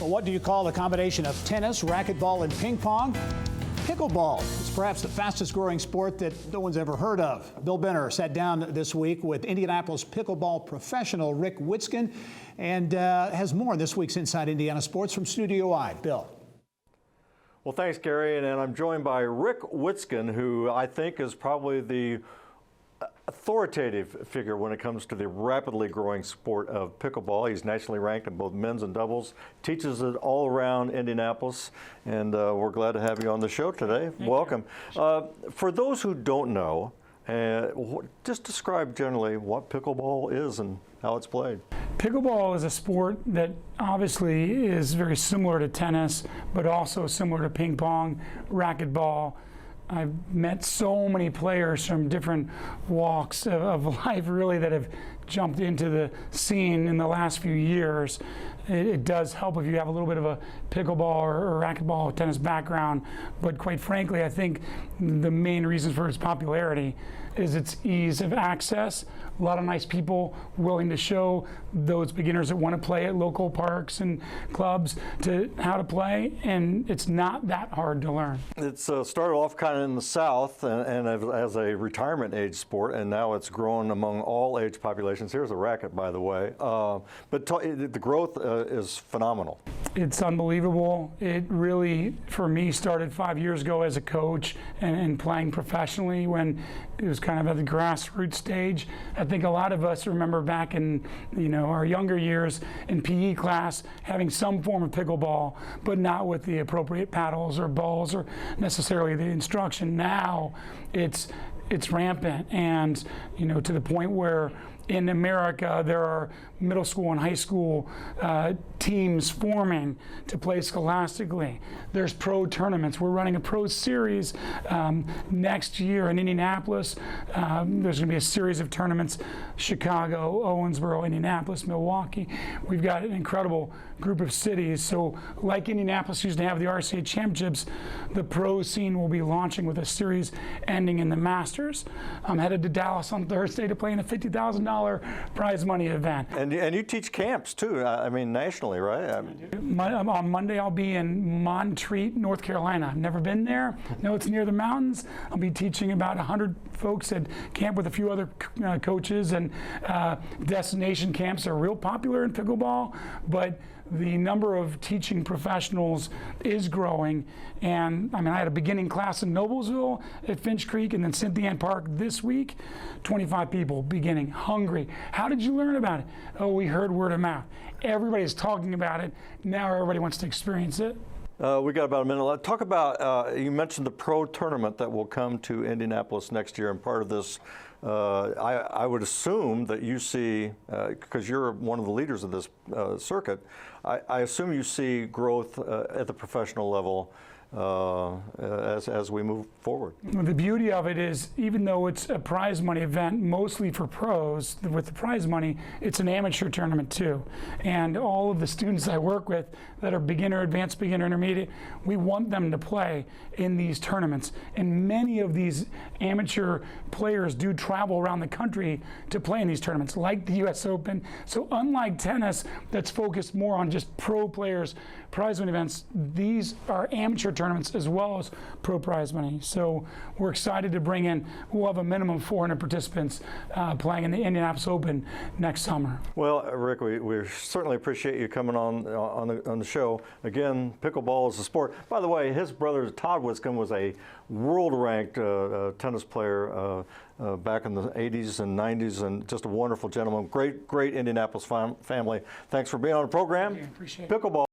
Well, what do you call the combination of tennis, racquetball, and ping pong? Pickleball. It's perhaps the fastest growing sport that no one's ever heard of. Bill Benner sat down this week with Indianapolis pickleball professional Rick Witsken and has more on this week's Inside Indiana Sports from Studio I. Bill. Well, thanks, Gary, and I'm joined by Rick Witsken, who I think is probably the authoritative figure when it comes to the rapidly growing sport of pickleball. He's nationally ranked in both men's and doubles, teaches it all around Indianapolis, and we're glad to have you on the show today. Welcome. For those who don't know, just describe generally what pickleball is and how it's played. Pickleball is a sport that obviously is very similar to tennis, but also similar to ping pong, racquetball. I've met so many players from different walks of life really that have jumped into the scene in the last few years. It does help if you have a little bit of a pickleball or racquetball tennis background, but quite frankly, I think the main reason for its popularity is its ease of access. A lot of nice people willing to show those beginners that want to play at local parks and clubs to how to play, and it's not that hard to learn. It's started off kind of in the South and as a retirement age sport, and now it's grown among all age populations. Here's a racket, by the way. But the growth is phenomenal. It's unbelievable. It really, for me, started 5 years ago as a coach and playing professionally when it was kind of at the grassroots stage. I think a lot of us remember back in our younger years in PE class having some form of pickleball, but not with the appropriate paddles or balls or necessarily the instruction. Now it's rampant, and to the point where in America there are middle school and high school teams forming to play scholastically. There's pro tournaments. We're running a pro series next year in Indianapolis. There's going to be a series of tournaments: Chicago, Owensboro, Indianapolis, Milwaukee. We've got an incredible group of cities. So like Indianapolis used to have the RCA championships, the pro scene will be launching with a series ending in the Masters. I'm headed to Dallas on Thursday to play in a $50,000 prize money event. And you teach camps too, I mean nationally, right? On Monday I'll be in Montreat, North Carolina. I've never been there. No, it's near the mountains. I'll be teaching about 100 folks at camp with a few other coaches, and destination camps are real popular in pickleball, but the number of teaching professionals is growing. And I mean, I had a beginning class in Noblesville at Finch Creek and then Cynthia Park this week. 25 people beginning, hungry. How did you learn about it? Oh, we heard word of mouth. Everybody's talking about it. Now everybody wants to experience it. We got about a minute left. Talk about, you mentioned the pro tournament that will come to Indianapolis next year, and part of this, I would assume that you see, because you're one of the leaders of this circuit, I assume you see growth at the professional level as we move forward. The beauty of it is, even though it's a prize money event mostly for pros, with the prize money, it's an amateur tournament too. And all of the students I work with that are beginner, advanced beginner, intermediate, we want them to play in these tournaments. And many of these amateur players do travel around the country to play in these tournaments, like the US Open. So unlike tennis, that's focused more on just pro players, prize money events, these are amateur tournaments as well as pro prize money. So we're excited to bring in, we'll have a minimum of 400 participants playing in the Indianapolis Open next summer. Well, Rick, we certainly appreciate you coming on the show. Again, pickleball is a sport. By the way, his brother Todd Witsken was a world-ranked tennis player back in the 80s and 90s, and just a wonderful gentleman. Great Indianapolis family. Thanks for being on the program. Appreciate it. Pickleball.